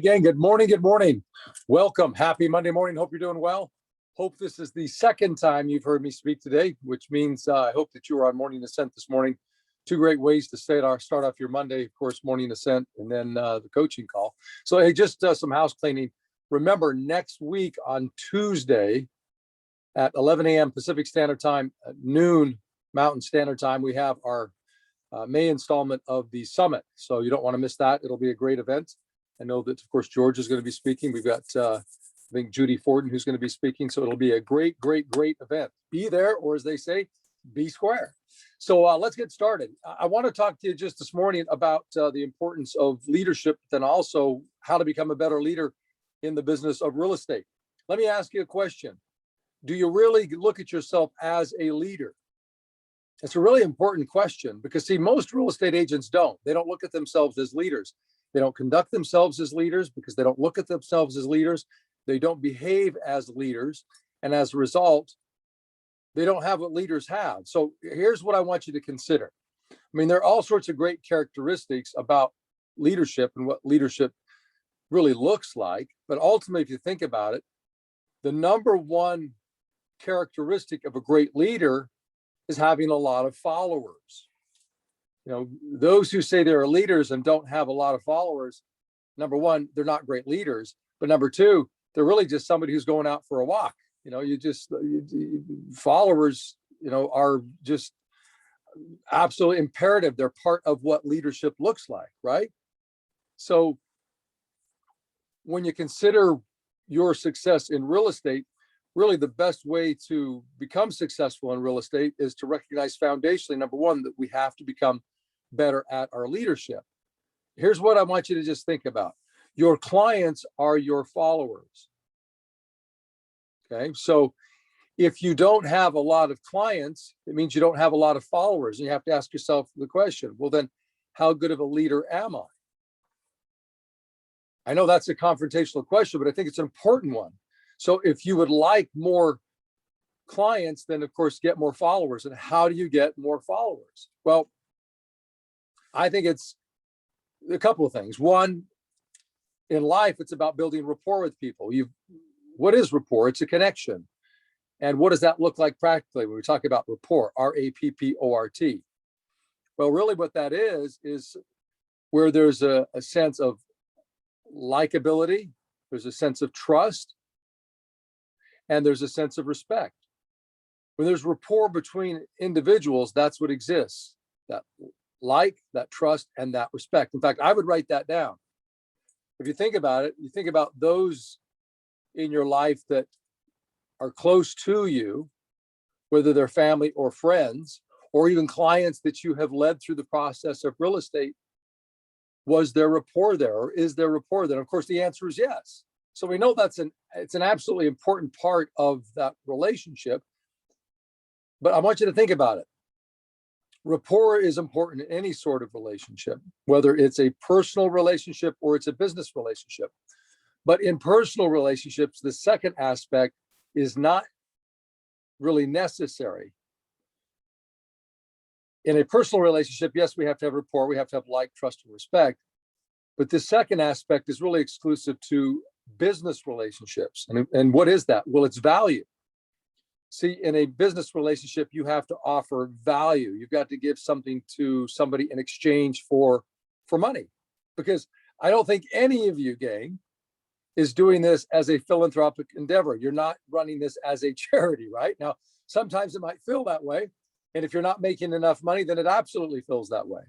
Gang, good morning. Good morning. Welcome. Happy Monday morning. Hope you're doing well. Hope this is the second time you've heard me speak today, which means I hope that you were on Morning Ascent this morning. Two great ways to start off your Monday, of course, Morning Ascent, and then the coaching call. So, hey, just some house cleaning. Remember, next week on Tuesday at 11 a.m. Pacific Standard Time, at noon Mountain Standard Time, we have our May installment of the summit. So you don't want to miss that. It'll be a great event. I know that, of course, George is going to be speaking. We've got, I think, Judy Forden, who's going to be speaking. So it'll be a great event. Be there, or as they say, be square. So let's get started. I want to talk to you just this morning about the importance of leadership, then also how to become a better leader in the business of real estate. Let me ask you a question. Do you really look at yourself as a leader? It's a really important question because, see, most real estate agents don't. They don't look at themselves as leaders. They don't conduct themselves as leaders because they don't look at themselves as leaders. They don't behave as leaders. And as a result, they don't have what leaders have. So here's what I want you to consider. I mean, there are all sorts of great characteristics about leadership and what leadership really looks like. But ultimately, if you think about it, the number one characteristic of a great leader is having a lot of followers. You know, those who say they're leaders and don't have a lot of followers, number one, they're not great leaders. But number two, they're really just somebody who's going out for a walk. You know, followers, you know, are just absolutely imperative. They're part of what leadership looks like, right? So when you consider your success in real estate, really the best way to become successful in real estate is to recognize foundationally, number one, that we have to become better at our leadership. Here's what I want you to just think about. Your clients are your followers. Okay, so if you don't have a lot of clients, it means you don't have a lot of followers. And you have to ask yourself the question, well, then how good of a leader am I? I know that's a confrontational question, but I think it's an important one. So if you would like more clients, then of course get more followers. And how do you get more followers? Well, I think it's a couple of things. One, in life, it's about building rapport with people. What is rapport? It's a connection. And what does that look like practically when we talk about rapport, R-A-P-P-O-R-T? Well, really what that is where there's a sense of likability, there's a sense of trust, and there's a sense of respect. When there's rapport between individuals, that's what exists. That that trust, and that respect. In fact, I would write that down. If you think about it, you think about those in your life that are close to you, whether they're family or friends, or even clients that you have led through the process of real estate. Was there rapport there, or is there rapport there? And of course, the answer is yes. So we know it's an absolutely important part of that relationship. But I want you to think about it. Rapport is important in any sort of relationship, whether it's a personal relationship or it's a business relationship. But in personal relationships, the second aspect is not really necessary. In a personal relationship, yes, we have to have rapport, we have to have like, trust, and respect. But the second aspect is really exclusive to business relationships. And what is that? Well, it's value. See, in a business relationship, you have to offer value. You've got to give something to somebody in exchange for money. Because I don't think any of you, gang, is doing this as a philanthropic endeavor. You're not running this as a charity, right? Now, sometimes it might feel that way. And if you're not making enough money, then it absolutely feels that way.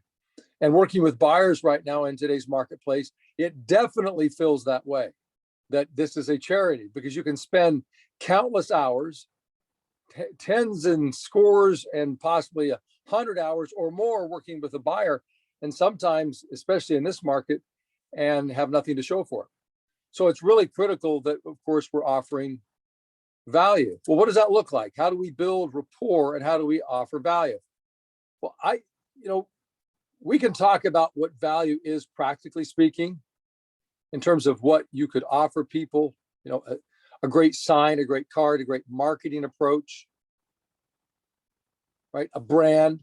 And working with buyers right now in today's marketplace, it definitely feels that way, that this is a charity, because you can spend countless hours, tens and scores and possibly 100 hours or more working with a buyer, and sometimes, especially in this market, and have nothing to show for it. So it's really critical that, of course, we're offering value. Well, what does that look like? How do we build rapport, and how do we offer value? Well, we can talk about what value is practically speaking in terms of what you could offer people, a great sign, a great card, a great marketing approach, right? A brand,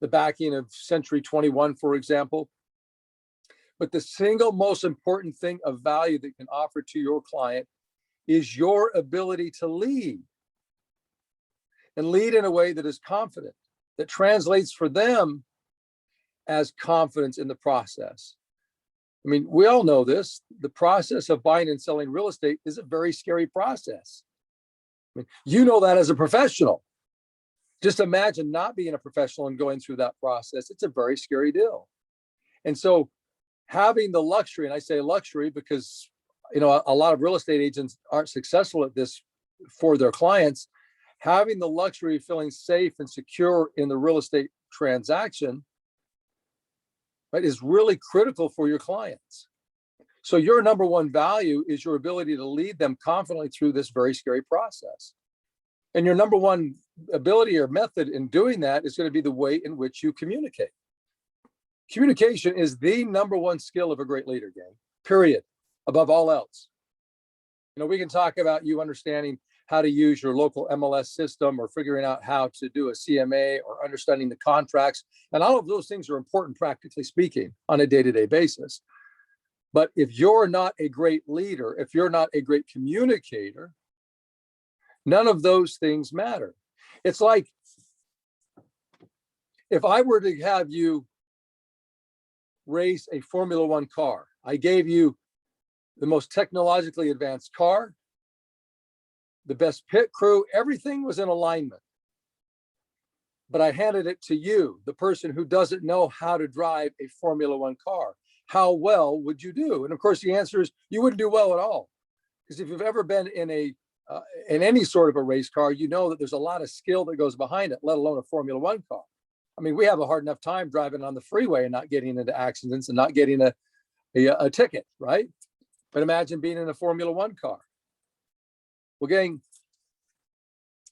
the backing of Century 21, for example. But the single most important thing of value that you can offer to your client is your ability to lead, and lead in a way that is confident, that translates for them as confidence in the process. I mean, we all know this. The process of buying and selling real estate is a very scary process. I mean, you know that as a professional. Just imagine not being a professional and going through that process. It's a very scary deal. And so having the luxury, and I say luxury because, you know, a lot of real estate agents aren't successful at this for their clients, having the luxury of feeling safe and secure in the real estate transaction, right, is really critical for your clients. So your number one value is your ability to lead them confidently through this very scary process. And your number one ability or method in doing that is going to be the way in which you communicate. Communication is the number one skill of a great leader, gang, period, above all else. You know, we can talk about you understanding how to use your local MLS system or figuring out how to do a CMA or understanding the contracts. And all of those things are important, practically speaking, on a day-to-day basis. But if you're not a great leader, if you're not a great communicator, none of those things matter. It's like if I were to have you race a Formula One car, I gave you the most technologically advanced car, the best pit crew, everything was in alignment. But I handed it to you, the person who doesn't know how to drive a Formula One car. How well would you do? And of course, the answer is you wouldn't do well at all. Because if you've ever been in any sort of a race car, you know that there's a lot of skill that goes behind it, let alone a Formula One car. I mean, we have a hard enough time driving on the freeway and not getting into accidents and not getting a ticket, right? But imagine being in a Formula One car. Well, gang,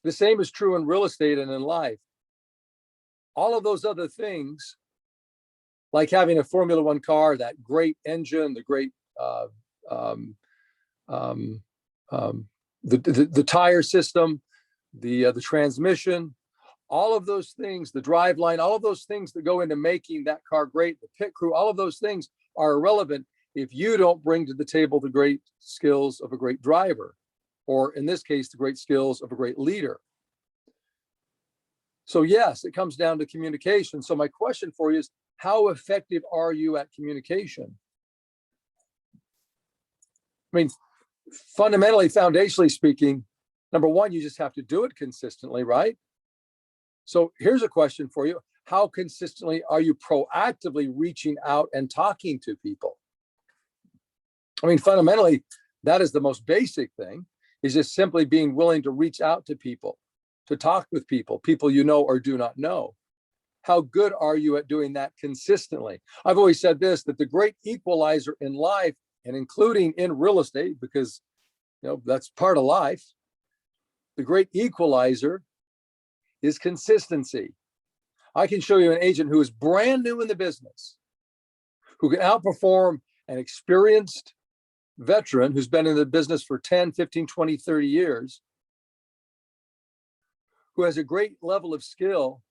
the same is true in real estate and in life. All of those other things, like having a Formula One car, that great engine, the great the tire system, the transmission, all of those things, the drive line, all of those things that go into making that car great, the pit crew, all of those things are irrelevant if you don't bring to the table the great skills of a great driver, or in this case, the great skills of a great leader. So yes, it comes down to communication. So my question for you is, how effective are you at communication? I mean, fundamentally, foundationally speaking, number one, you just have to do it consistently, right? So here's a question for you. How consistently are you proactively reaching out and talking to people? I mean, fundamentally, that is the most basic thing, is just simply being willing to reach out to people, to talk with people, people you know or do not know. How good are you at doing that consistently? I've always said this, that the great equalizer in life, and including in real estate, because you know that's part of life, the great equalizer is consistency. I can show you an agent who is brand new in the business, who can outperform an experienced veteran who's been in the business for 10, 15, 20, 30 years, who has a great level of skill,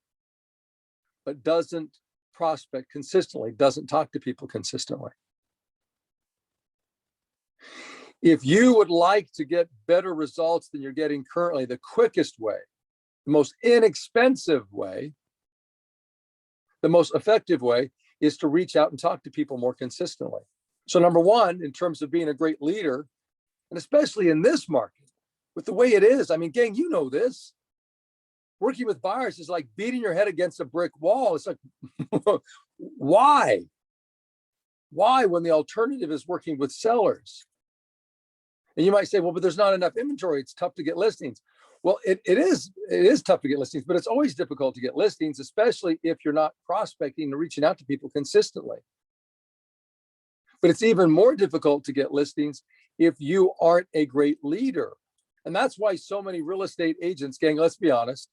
but doesn't prospect consistently, doesn't talk to people consistently. If you would like to get better results than you're getting currently, the quickest way, the most inexpensive way, the most effective way is to reach out and talk to people more consistently. So number one, in terms of being a great leader, and especially in this market, with the way it is, I mean, gang, you know this. Working with buyers is like beating your head against a brick wall. It's like, why? Why when the alternative is working with sellers? And you might say, well, but there's not enough inventory. It's tough to get listings. Well, it is tough to get listings, but it's always difficult to get listings, especially if you're not prospecting and reaching out to people consistently. But it's even more difficult to get listings if you aren't a great leader. And that's why so many real estate agents, gang, let's be honest,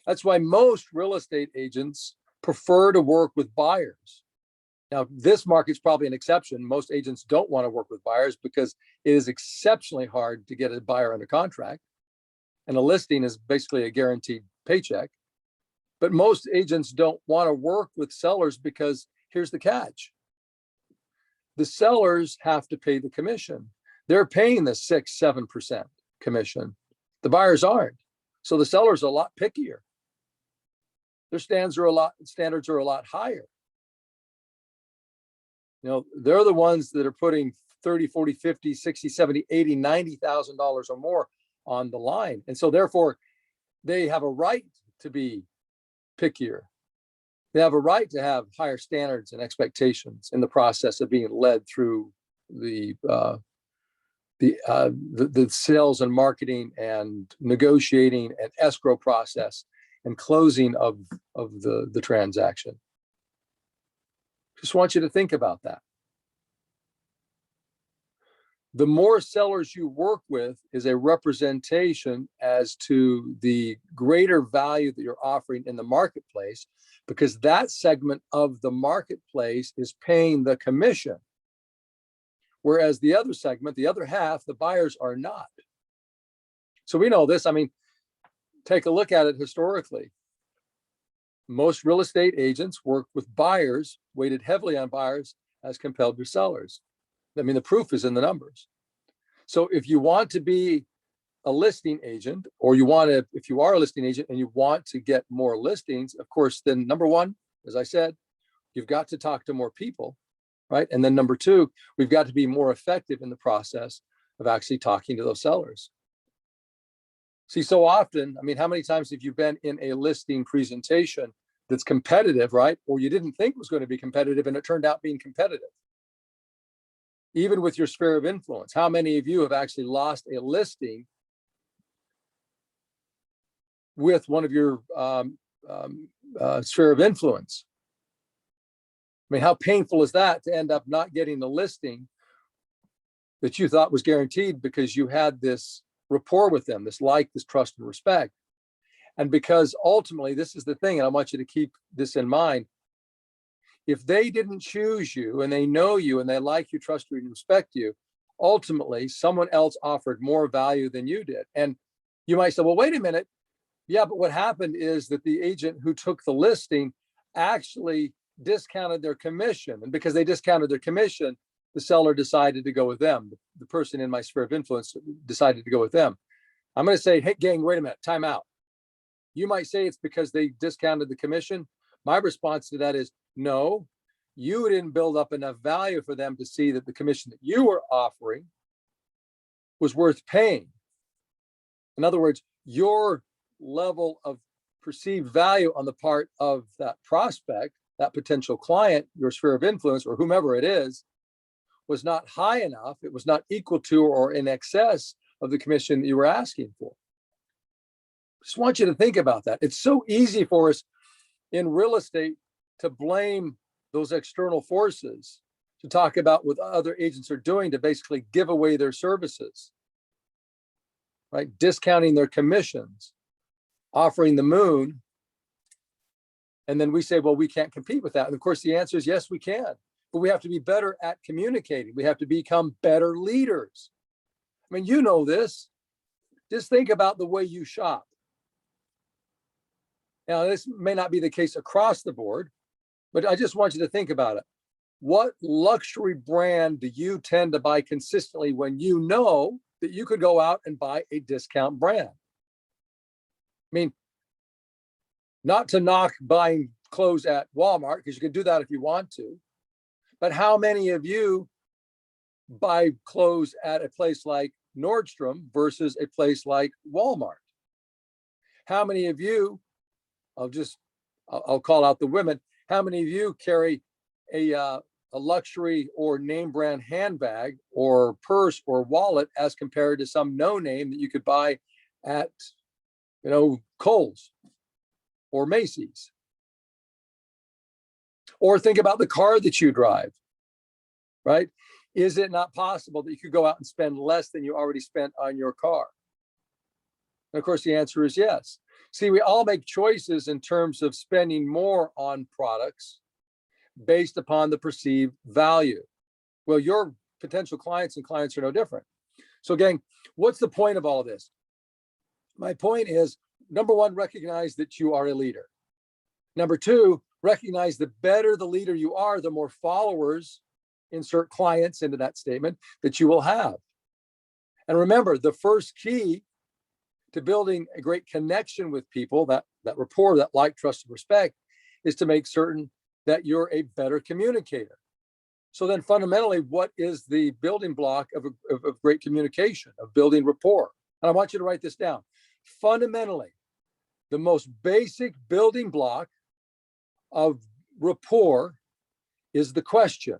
that's why most real estate agents prefer to work with buyers. Now, this market's probably an exception. Most agents don't want to work with buyers because it is exceptionally hard to get a buyer under contract. And a listing is basically a guaranteed paycheck. But most agents don't want to work with sellers because here's the catch. the sellers have to pay the commission. They're paying the 6-7% commission. The buyers aren't. So the sellers are a lot pickier. Their standards are a lot higher. You know, they're the ones that are putting 30, 40, 50, 60, 70, 80, $90,000 or more on the line. And so therefore, they have a right to be pickier. They have a right to have higher standards and expectations in the process of being led through the sales and marketing and negotiating and escrow process and closing of the transaction. Just want you to think about that. The more sellers you work with is a representation as to the greater value that you're offering in the marketplace, because that segment of the marketplace is paying the commission. Whereas the other segment, the other half, the buyers are not. So we know this. I mean, take a look at it historically. Most real estate agents work with buyers, weighted heavily on buyers as compared to sellers. I mean, the proof is in the numbers. So if you want to be a listing agent, or if you are a listing agent and you want to get more listings, of course, then number one, as I said, you've got to talk to more people, right? And then number two, we've got to be more effective in the process of actually talking to those sellers. See, so often, I mean, how many times have you been in a listing presentation that's competitive, right? Or you didn't think was going to be competitive and it turned out being competitive? Even with your sphere of influence, how many of you have actually lost a listing with one of your sphere of influence? I mean, how painful is that to end up not getting the listing that you thought was guaranteed because you had this rapport with them, this like, this trust and respect. And because ultimately, this is the thing, and I want you to keep this in mind. If they didn't choose you and they know you and they like you, trust you, and respect you, ultimately someone else offered more value than you did. And you might say, well, wait a minute. Yeah, but what happened is that the agent who took the listing actually discounted their commission. And because they discounted their commission, the seller decided to go with them. The person in my sphere of influence decided to go with them. I'm going to say, hey, gang, wait a minute, time out. You might say it's because they discounted the commission. My response to that is, no, you didn't build up enough value for them to see that the commission that you were offering was worth paying. In other words, your level of perceived value on the part of that prospect, that potential client, your sphere of influence, or whomever it is, was not high enough. It was not equal to or in excess of the commission that you were asking for. Just want you to think about that. It's so easy for us in real estate to blame those external forces, to talk about what other agents are doing to basically give away their services, right? Discounting their commissions, offering the moon. And then we say, well, we can't compete with that. And of course, the answer is yes, we can, but we have to be better at communicating. We have to become better leaders. I mean, you know this. Just think about the way you shop. Now, this may not be the case across the board, but I just want you to think about it. What luxury brand do you tend to buy consistently when you know that you could go out and buy a discount brand? I mean, not to knock buying clothes at Walmart, because you can do that if you want to, but how many of you buy clothes at a place like Nordstrom versus a place like Walmart? How many of you, I'll call out the women, how many of you carry a luxury or name brand handbag or purse or wallet as compared to some no name that you could buy at, Kohl's or Macy's? Or think about the car that you drive, right? Is it not possible that you could go out and spend less than you already spent on your car? And of course, the answer is yes. See, we all make choices in terms of spending more on products based upon the perceived value. Well, your potential clients are no different. So gang, what's the point of all of this? My point is, number one, recognize that you are a leader. Number two, recognize the better the leader you are, the more followers insert clients into that statement, that you will have. And remember, the first key to building a great connection with people, that rapport, that like, trust, and respect, is to make certain that you're a better communicator. So then fundamentally, what is the building block of great communication, of building rapport? And I want you to write this down. Fundamentally, the most basic building block of rapport is the question,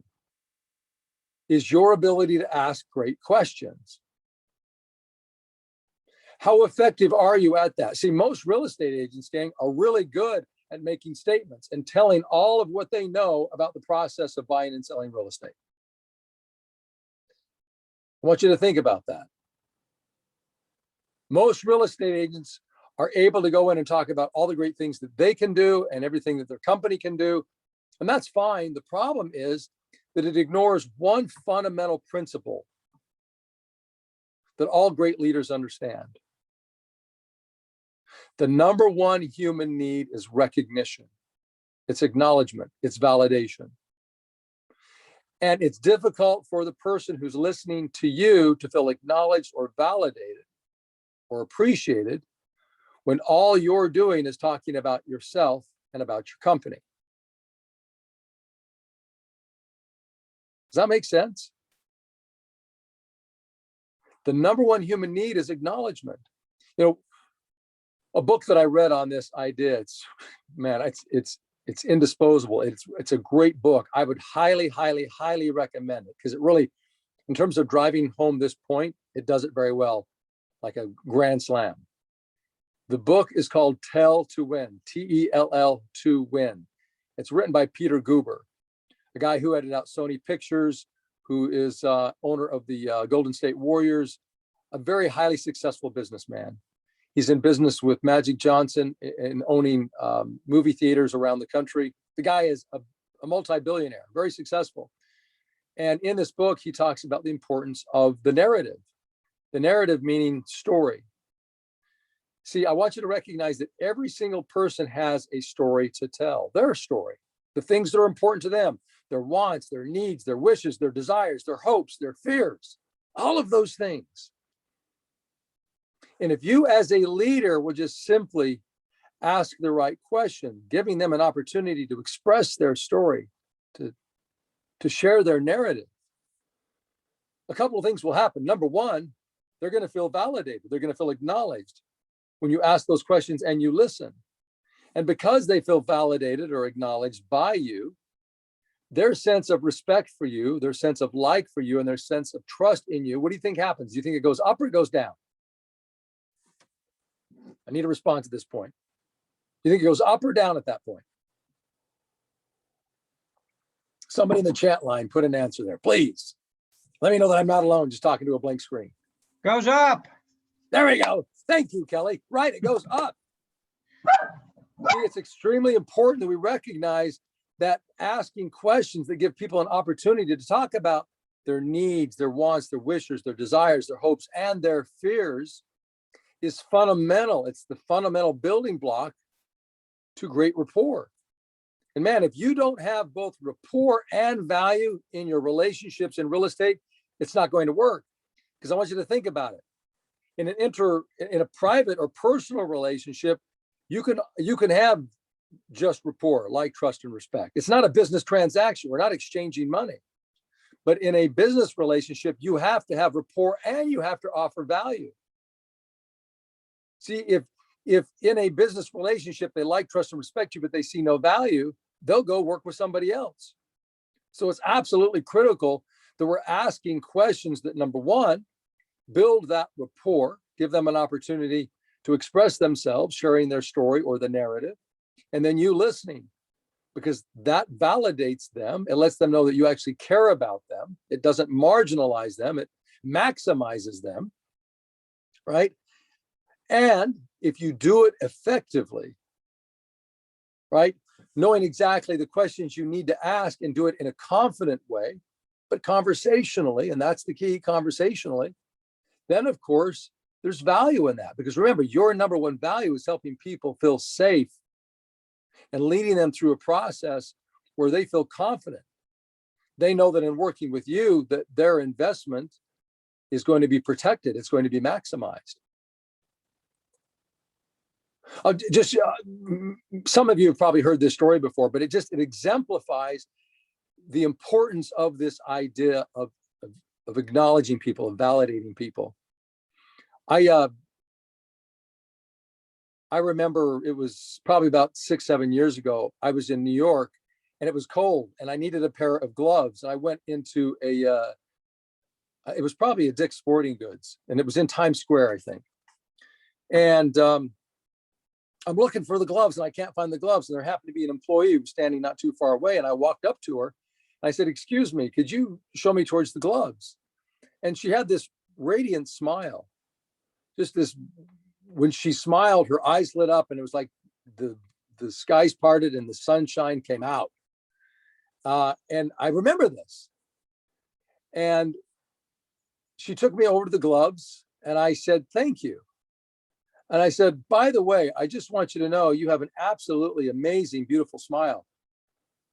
is your ability to ask great questions. How effective are you at that? See, most real estate agents, gang, are really good at making statements and telling all of what they know about the process of buying and selling real estate. I want you to think about that. Most real estate agents are able to go in and talk about all the great things that they can do and everything that their company can do. And that's fine. The problem is that it ignores one fundamental principle that all great leaders understand. The number one human need is recognition. It's acknowledgement. It's validation. And it's difficult for the person who's listening to you to feel acknowledged or validated or appreciated when all you're doing is talking about yourself and about your company. Does that make sense? The number one human need is acknowledgement. You know, a book that I read on this idea, it's indisposable. It's a great book. I would highly, highly, highly recommend it, because it really, in terms of driving home this point, it does it very well, like a grand slam. The book is called Tell to Win, Tell to Win. It's written by Peter Guber, a guy who headed out Sony Pictures, who is owner of the Golden State Warriors, a very highly successful businessman. He's in business with Magic Johnson in owning movie theaters around the country. The guy is a multi-billionaire, very successful. And in this book, he talks about the importance of the narrative meaning story. See, I want you to recognize that every single person has a story to tell, their story, the things that are important to them, their wants, their needs, their wishes, their desires, their hopes, their fears, all of those things. And if you as a leader will just simply ask the right question, giving them an opportunity to express their story, to share their narrative, a couple of things will happen. Number one, they're going to feel validated. They're going to feel acknowledged when you ask those questions and you listen. And because they feel validated or acknowledged by you, their sense of respect for you, their sense of like for you, and their sense of trust in you, what do you think happens? Do you think it goes up or it goes down? I need a response at this point. You think it goes up or down at that point? Somebody in the chat line, put an answer there, please. Let me know that I'm not alone, just talking to a blank screen. Goes up. There we go. Thank you, Kelly. Right, it goes up. See, it's extremely important that we recognize that asking questions that give people an opportunity to talk about their needs, their wants, their wishes, their desires, their hopes, and their fears is fundamental. It's the fundamental building block to great rapport. And man, if you don't have both rapport and value in your relationships in real estate, it's not going to work. Because I want you to think about it. In a private or personal relationship, you can have just rapport, like, trust, and respect. It's not a business transaction. We're not exchanging money. But in a business relationship, you have to have rapport and you have to offer value. See, if in a business relationship, they like, trust, and respect you, but they see no value, they'll go work with somebody else. So it's absolutely critical that we're asking questions that, number one, build that rapport, give them an opportunity to express themselves, sharing their story or the narrative, and then you listening, because that validates them. It lets them know that you actually care about them. It doesn't marginalize them. It maximizes them, right? And if you do it effectively, right, knowing exactly the questions you need to ask and do it in a confident way, but conversationally, and that's the key, conversationally, then of course, there's value in that. Because remember, your number one value is helping people feel safe and leading them through a process where they feel confident they know that in working with you, that their investment is going to be protected. It's going to be maximized. Some of you have probably heard this story before, but it exemplifies the importance of this idea of acknowledging people, of validating people. I remember it was probably about 6-7 years ago. I was in New York and it was cold and I needed a pair of gloves. And I went into it was probably a Dick's Sporting Goods, and it was in Times Square, I think. And I'm looking for the gloves and I can't find the gloves. And there happened to be an employee who was standing not too far away. And I walked up to her and I said, "Excuse me, could you show me towards the gloves?" And she had this radiant smile. Just this, when she smiled, her eyes lit up and it was like the skies parted and the sunshine came out. And I remember this. And she took me over to the gloves and I said, "Thank you." And I said, "By the way, I just want you to know you have an absolutely amazing, beautiful smile."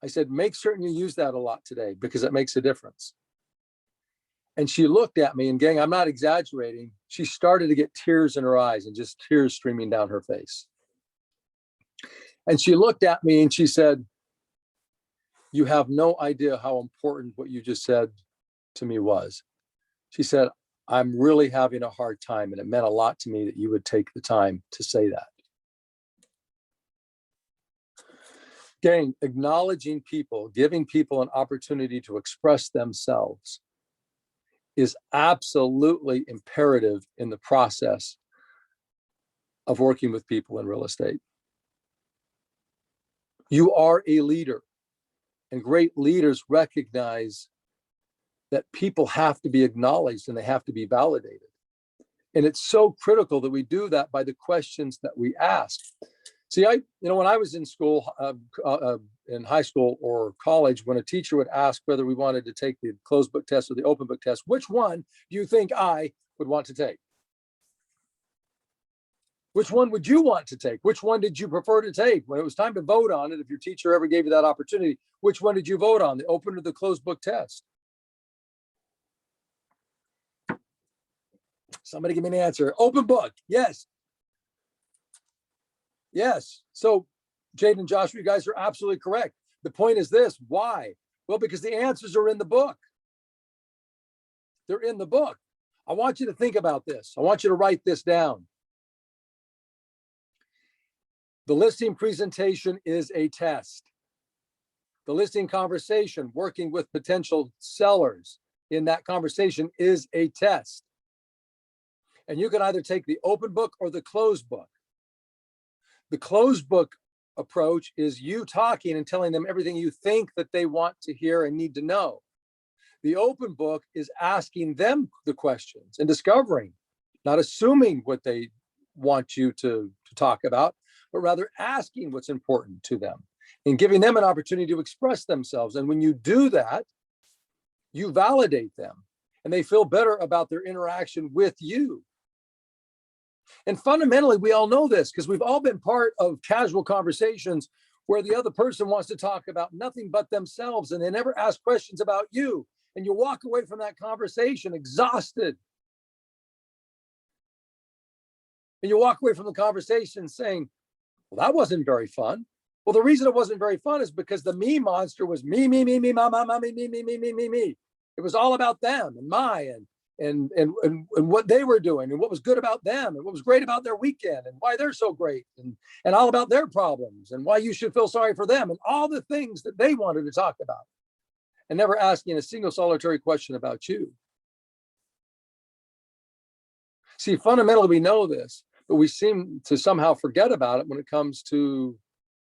I said, "Make certain you use that a lot today because it makes a difference." And she looked at me, and gang, I'm not exaggerating. She started to get tears in her eyes and just tears streaming down her face. And she looked at me and she said, "You have no idea how important what you just said to me was." She said, "I'm really having a hard time, and it meant a lot to me that you would take the time to say that." Gang, acknowledging people, giving people an opportunity to express themselves is absolutely imperative in the process of working with people in real estate. You are a leader, and great leaders recognize that people have to be acknowledged and they have to be validated. And it's so critical that we do that by the questions that we ask. See, when I was in school, in high school or college, when a teacher would ask whether we wanted to take the closed book test or the open book test, which one do you think I would want to take? Which one would you want to take? Which one did you prefer to take? When it was time to vote on it, if your teacher ever gave you that opportunity, which one did you vote on, the open or the closed book test? Somebody give me an answer. Open book. Yes. Yes. So Jade and Joshua, you guys are absolutely correct. The point is this. Why? Well, because the answers are in the book. They're in the book. I want you to think about this. I want you to write this down. The listing presentation is a test. The listing conversation, working with potential sellers in that conversation, is a test. And you can either take the open book or the closed book. The closed book approach is you talking and telling them everything you think that they want to hear and need to know. The open book is asking them the questions and discovering, not assuming what they want you to talk about, but rather asking what's important to them and giving them an opportunity to express themselves. And when you do that, you validate them and they feel better about their interaction with you. And fundamentally, we all know this because we've all been part of casual conversations where the other person wants to talk about nothing but themselves and they never ask questions about you. And you walk away from that conversation exhausted. And you walk away from the conversation saying, "Well, that wasn't very fun." Well, the reason it wasn't very fun is because the me monster was me, me, me, me, ma, me, me, me, me, me, me, me. It was all about them and and what they were doing and what was good about them and what was great about their weekend and why they're so great and all about their problems and why you should feel sorry for them and all the things that they wanted to talk about and never asking a single solitary question about you. See, fundamentally, we know this, but we seem to somehow forget about it when it comes to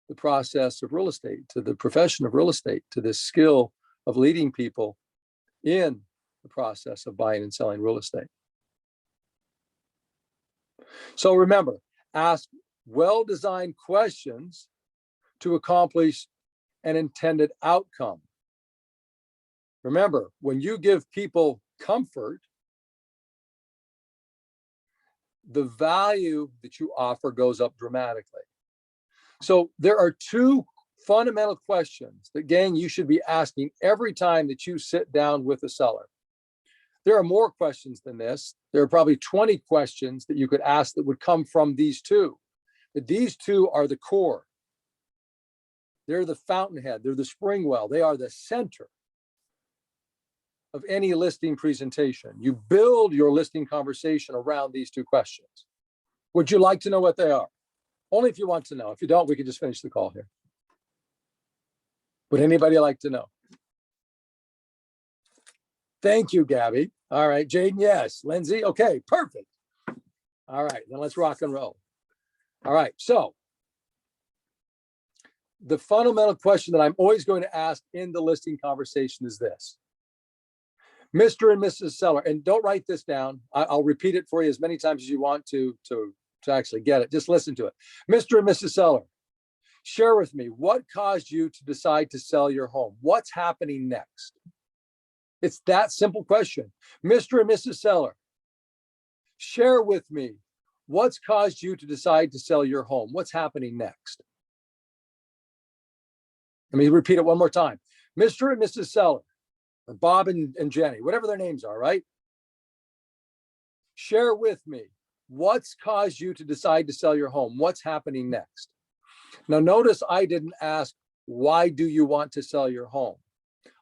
the process of real estate, to the profession of real estate, to this skill of leading people in the process of buying and selling real estate. So remember, ask well-designed questions to accomplish an intended outcome. Remember, when you give people comfort, the value that you offer goes up dramatically. So there are two fundamental questions that, gang, you should be asking every time that you sit down with a seller. There are more questions than this. There are probably 20 questions that you could ask that would come from these two. But these two are the core. They're the fountainhead. They're the spring well. They are the center of any listing presentation. You build your listing conversation around these two questions. Would you like to know what they are? Only if you want to know. If you don't, we can just finish the call here. Would anybody like to know? Thank you, Gabby. All right, Jaden, yes. Lindsay, okay, perfect. All right, then let's rock and roll. All right, so the fundamental question that I'm always going to ask in the listing conversation is this. Mr. and Mrs. Seller, and don't write this down. I'll repeat it for you as many times as you want to actually get it. Just listen to it. Mr. and Mrs. Seller, share with me what caused you to decide to sell your home. What's happening next? It's that simple question. Mr. and Mrs. Seller, share with me what's caused you to decide to sell your home. What's happening next? Let me repeat it one more time. Mr. and Mrs. Seller, or Bob and Jenny, whatever their names are, right? Share with me what's caused you to decide to sell your home. What's happening next? Now, notice I didn't ask, why do you want to sell your home?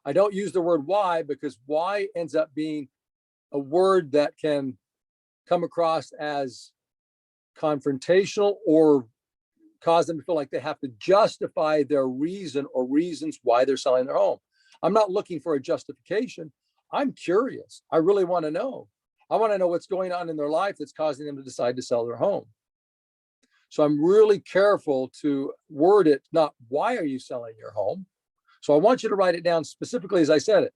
I don't use the word why because why ends up being a word that can come across as confrontational or cause them to feel like they have to justify their reason or reasons why they're selling their home. I'm not looking for a justification. I'm curious. I really want to know. I want to know what's going on in their life that's causing them to decide to sell their home. So I'm really careful to word it, not why are you selling your home? So I want you to write it down specifically as I said it.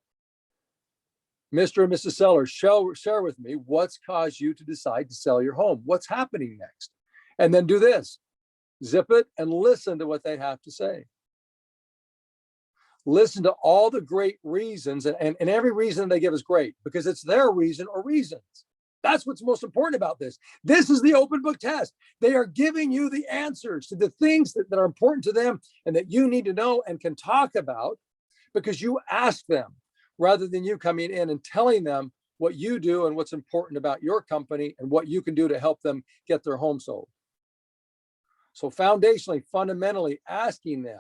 Mr. and Mrs. Seller, share with me what's caused you to decide to sell your home. What's happening next? And then do this. Zip it and listen to what they have to say. Listen to all the great reasons, and every reason they give is great because it's their reason or reasons. That's what's most important about this. This is the open book test. They are giving you the answers to the things that are important to them and that you need to know and can talk about because you ask them rather than you coming in and telling them what you do and what's important about your company and what you can do to help them get their home sold. So foundationally, fundamentally asking them,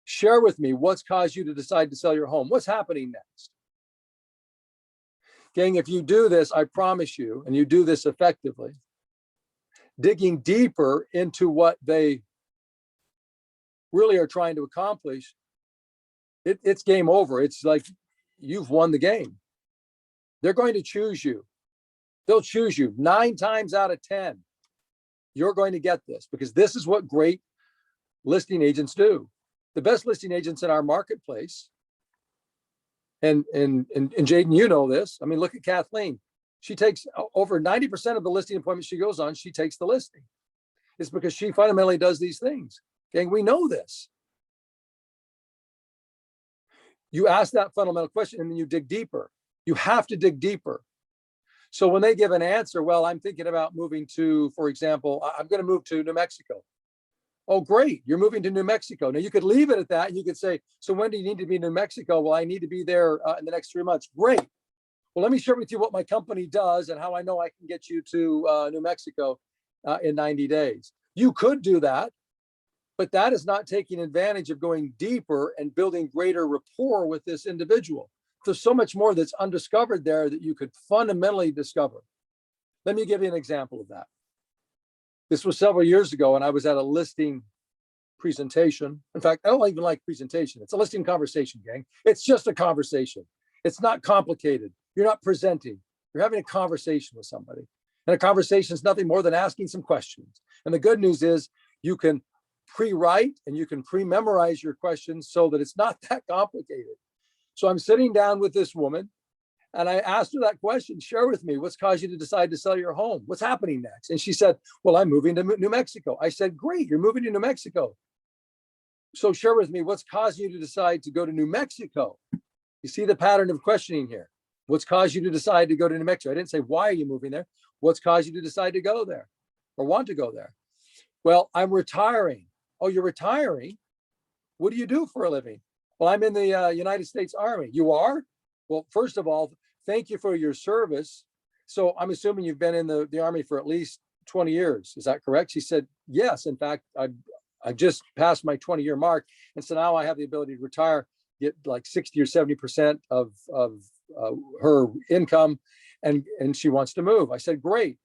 share with me what's caused you to decide to sell your home. What's happening next? Gang, if you do this, I promise you, and you do this effectively, digging deeper into what they really are trying to accomplish, it's game over. It's like you've won the game. They're going to choose you. They'll choose you 9 times out of 10. You're going to get this because this is what great listing agents do. The best listing agents in our marketplace, and Jaden, you know this. I mean, look at Kathleen. She takes over 90% of the listing appointments she goes on, she takes the listing. It's because she fundamentally does these things. Gang, we know this. You ask that fundamental question and then you dig deeper. You have to dig deeper. So when they give an answer, well, I'm thinking about moving to, for example, I'm going to move to New Mexico. Oh, great. You're moving to New Mexico. Now you could leave it at that. You could say, so when do you need to be in New Mexico? Well, I need to be there in the next 3 months. Great. Well, let me share with you what my company does and how I know I can get you to New Mexico in 90 days. You could do that, but that is not taking advantage of going deeper and building greater rapport with this individual. There's so much more that's undiscovered there that you could fundamentally discover. Let me give you an example of that. This was several years ago, and I was at a listing presentation. In fact, I don't even like presentation. It's a listing conversation, gang. It's just a conversation. It's not complicated. You're not presenting. You're having a conversation with somebody. And a conversation is nothing more than asking some questions. And the good news is you can pre-write and you can pre-memorize your questions so that it's not that complicated. So I'm sitting down with this woman and I asked her that question, share with me, what's caused you to decide to sell your home? What's happening next? And she said, well, I'm moving to New Mexico. I said, great, you're moving to New Mexico. So share with me, what's causing you to decide to go to New Mexico? You see the pattern of questioning here. What's caused you to decide to go to New Mexico? I didn't say, why are you moving there? What's caused you to decide to go there or want to go there? Well, I'm retiring. Oh, you're retiring? What do you do for a living? Well, I'm in the United States Army. You are? Well, first of all, thank you for your service. So I'm assuming you've been in the Army for at least 20 years. Is that correct? She said, yes. In fact, I just passed my 20-year mark. And so now I have the ability to retire, get like 60 or 70% of her income, and she wants to move. I said, great.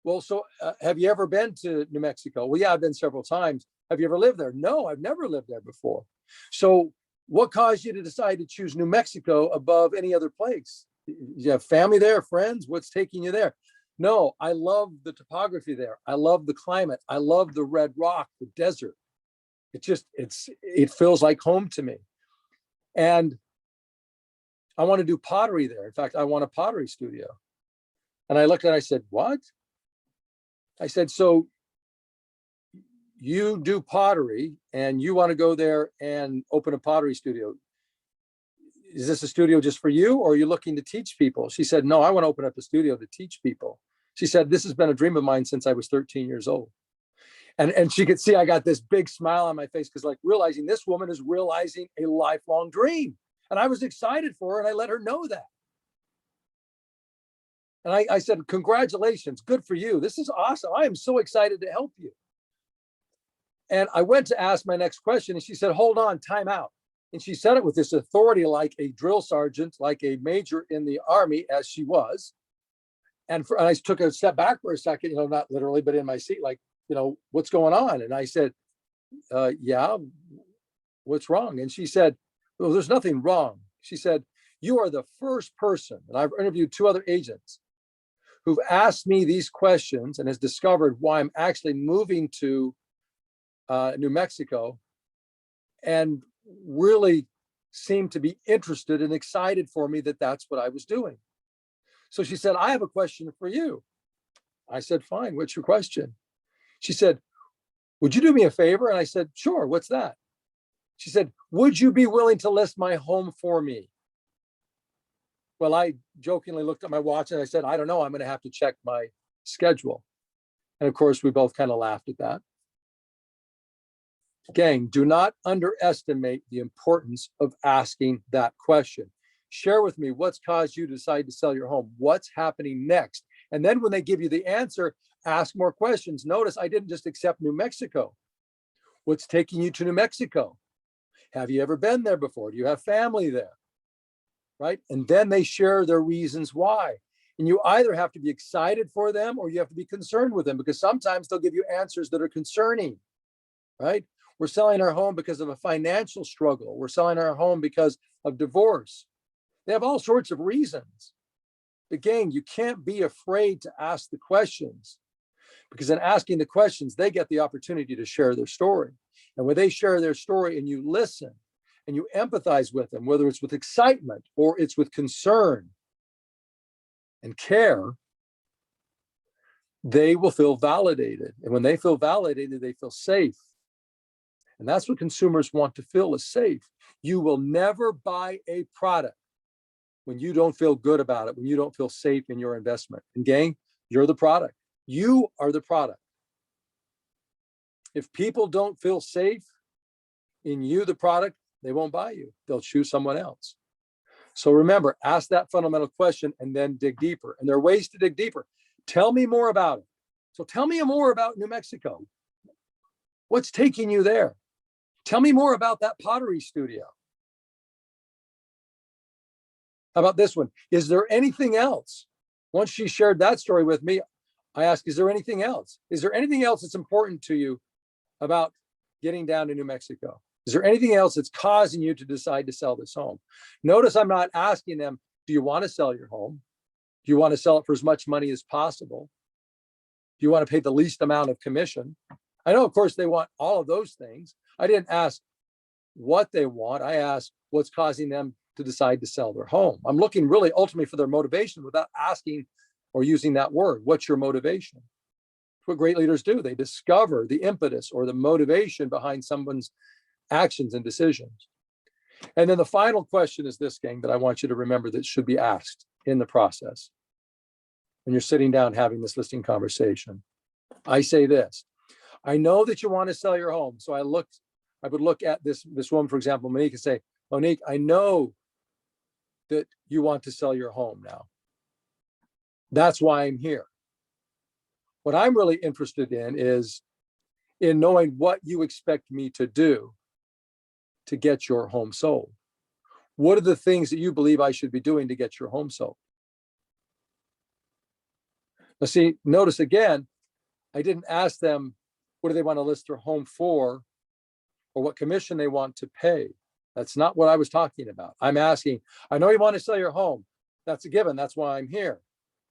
Well, so have you ever been to New Mexico? Well, yeah, I've been several times. Have you ever lived there? No, I've never lived there before. So what caused you to decide to choose New Mexico above any other place? You have family there, friends? What's taking you there? No, I love the topography there. I love the climate. I love the red rock, the desert. It feels like home to me. And I want to do pottery there. In fact, I want a pottery studio. And I looked at it, I said, what? I said, so you do pottery and you want to go there and open a pottery studio. Is this a studio just for you, or are you looking to teach people? She said, no, I want to open up a studio to teach people. She said, this has been a dream of mine since I was 13 years old. And she could see I got this big smile on my face, because like realizing this woman is realizing a lifelong dream. And I was excited for her, and I let her know that. And I said, congratulations, good for you. This is awesome. I am so excited to help you. And I went to ask my next question, and she said, hold on, time out. And she said it with this authority, like a drill sergeant, like a major in the Army, as she was. And I took a step back for a second, not literally, but in my seat, like, what's going on? And I said, yeah, what's wrong? And she said, well, there's nothing wrong. She said, you are the first person, and I've interviewed 2 other agents who've asked me these questions and has discovered why I'm actually moving to New Mexico, and really seemed to be interested and excited for me that that's what I was doing. So she said, I have a question for you. I said, fine, what's your question? She said, would you do me a favor? And I said, sure, what's that? She said, would you be willing to list my home for me? Well, I jokingly looked at my watch and I said, I don't know, I'm going to have to check my schedule. And of course, we both kind of laughed at that. Gang, do not underestimate the importance of asking that question. Share with me what's caused you to decide to sell your home. What's happening next? And then when they give you the answer, ask more questions. Notice I didn't just accept New Mexico. What's taking you to New Mexico? Have you ever been there before? Do you have family there? Right? And then they share their reasons why. And you either have to be excited for them or you have to be concerned with them, because sometimes they'll give you answers that are concerning, right? We're selling our home because of a financial struggle. We're selling our home because of divorce. They have all sorts of reasons. But gang, you can't be afraid to ask the questions, because in asking the questions, they get the opportunity to share their story. And when they share their story and you listen and you empathize with them, whether it's with excitement or it's with concern and care, they will feel validated. And when they feel validated, they feel safe. And that's what consumers want to feel, is safe. You will never buy a product when you don't feel good about it, when you don't feel safe in your investment. And gang, you're the product. You are the product. If people don't feel safe in you, the product, they won't buy you. They'll choose someone else. So remember, ask that fundamental question and then dig deeper. And there are ways to dig deeper. Tell me more about it. So tell me more about New Mexico. What's taking you there? Tell me more about that pottery studio. How about this one? Is there anything else? Once she shared that story with me, I asked, is there anything else? Is there anything else that's important to you about getting down to New Mexico? Is there anything else that's causing you to decide to sell this home? Notice I'm not asking them, do you want to sell your home? Do you want to sell it for as much money as possible? Do you want to pay the least amount of commission? I know, of course, they want all of those things. I didn't ask what they want. I asked what's causing them to decide to sell their home. I'm looking really ultimately for their motivation without asking or using that word. What's your motivation? What great leaders do. They discover the impetus or the motivation behind someone's actions and decisions. And then the final question is this, gang, that I want you to remember that should be asked in the process when you're sitting down having this listing conversation. I say this: I know that you want to sell your home. So I looked I would look at this woman, for example, Monique, and say, Monique, I know that you want to sell your home now. That's why I'm here. What I'm really interested in is in knowing what you expect me to do to get your home sold. What are the things that you believe I should be doing to get your home sold? Now, see, notice again, I didn't ask them, what do they want to list their home for, or what commission they want to pay. That's not what I was talking about. I'm asking, I know you want to sell your home. That's a given. That's why I'm here.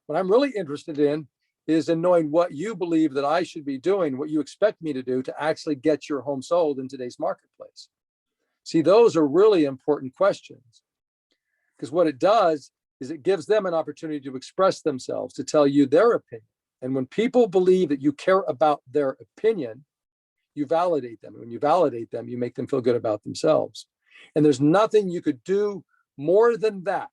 What I'm really interested in is in knowing what you believe that I should be doing, what you expect me to do to actually get your home sold in today's marketplace. See, those are really important questions, because what it does is it gives them an opportunity to express themselves, to tell you their opinion. And when people believe that you care about their opinion, you validate them. And when you validate them, you make them feel good about themselves. And there's nothing you could do more than that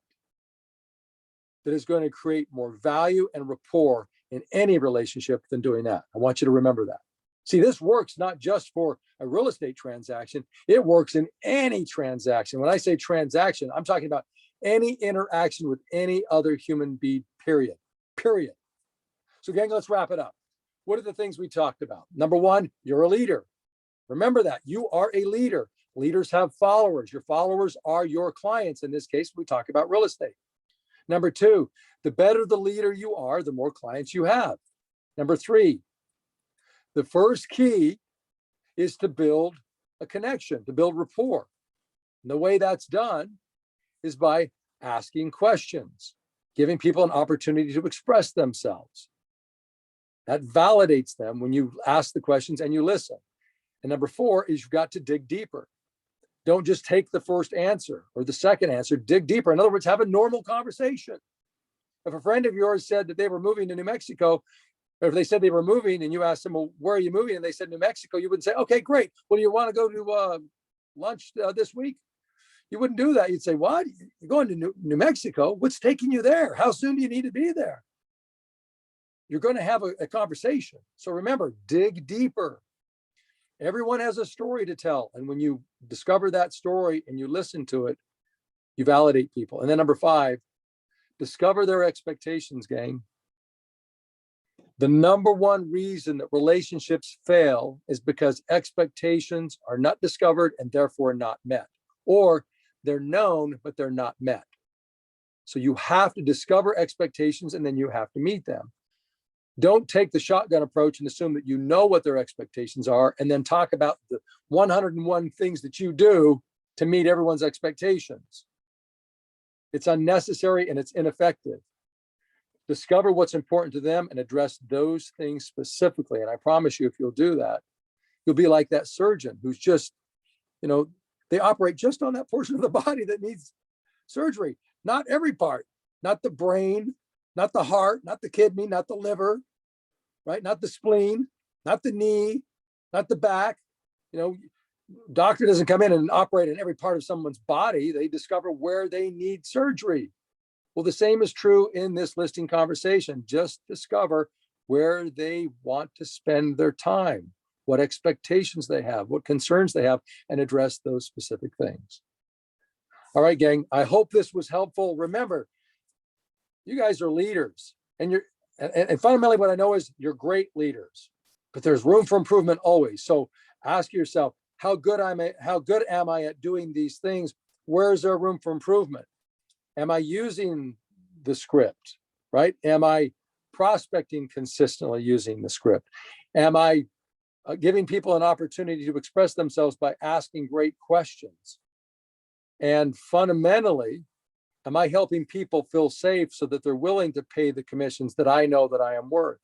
that is going to create more value and rapport in any relationship than doing that. I want you to remember that. See, this works not just for a real estate transaction. It works in any transaction. When I say transaction, I'm talking about any interaction with any other human being, period. So gang, let's wrap it up. What are the things we talked about? Number one, you're a leader. Remember that. You are a leader. Leaders have followers. Your followers are your clients. In this case, we talk about real estate. Number two, the better the leader you are, the more clients you have. Number three, the first key is to build a connection, to build rapport. And the way that's done is by asking questions, giving people an opportunity to express themselves. That validates them when you ask the questions and you listen. And number four is you've got to dig deeper. Don't just take the first answer or the second answer, dig deeper. In other words, have a normal conversation. If a friend of yours said that they were moving to New Mexico, or if they said they were moving and you asked them, well, where are you moving? And they said New Mexico, you wouldn't say, okay, great. Well, do you want to go to lunch this week? You wouldn't do that. You'd say, what? You're going to New Mexico? What's taking you there? How soon do you need to be there? You're going to have a conversation. So remember, dig deeper. Everyone has a story to tell. And when you discover that story and you listen to it, you validate people. And then number five, discover their expectations, gang. The number one reason that relationships fail is because expectations are not discovered and therefore not met, or they're known, but they're not met. So you have to discover expectations and then you have to meet them. Don't take the shotgun approach and assume that you know what their expectations are and then talk about the 101 things that you do to meet everyone's expectations. It's unnecessary and it's ineffective. Discover what's important to them and address those things specifically. And I promise you, if you'll do that, you'll be like that surgeon who's just, they operate just on that portion of the body that needs surgery. Not every part, not the brain, not the heart, not the kidney, not the liver, right? Not the spleen, not the knee, not the back. Doctor doesn't come in and operate on every part of someone's body. They discover where they need surgery. Well, the same is true in this listing conversation. Just discover where they want to spend their time, what expectations they have, what concerns they have, and address those specific things. All right, gang, I hope this was helpful. Remember, you guys are leaders, and fundamentally what I know is you're great leaders, but there's room for improvement always. So ask yourself, how good am I at doing these things? Where is there room for improvement? Am I using the script, right? Am I prospecting consistently using the script? Am I giving people an opportunity to express themselves by asking great questions? And fundamentally, am I helping people feel safe so that they're willing to pay the commissions that I know that I am worth?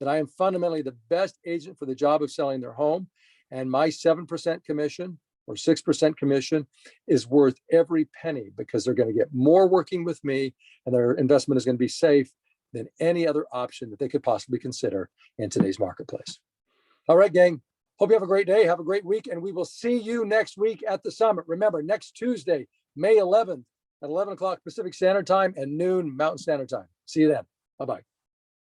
That I am fundamentally the best agent for the job of selling their home, and my 7% commission or 6% commission is worth every penny because they're going to get more working with me and their investment is going to be safe than any other option that they could possibly consider in today's marketplace. All right, gang. Hope you have a great day. Have a great week. And we will see you next week at the summit. Remember, next Tuesday, May 11th at 11 o'clock Pacific Standard Time and noon Mountain Standard Time. See you then. Bye-bye.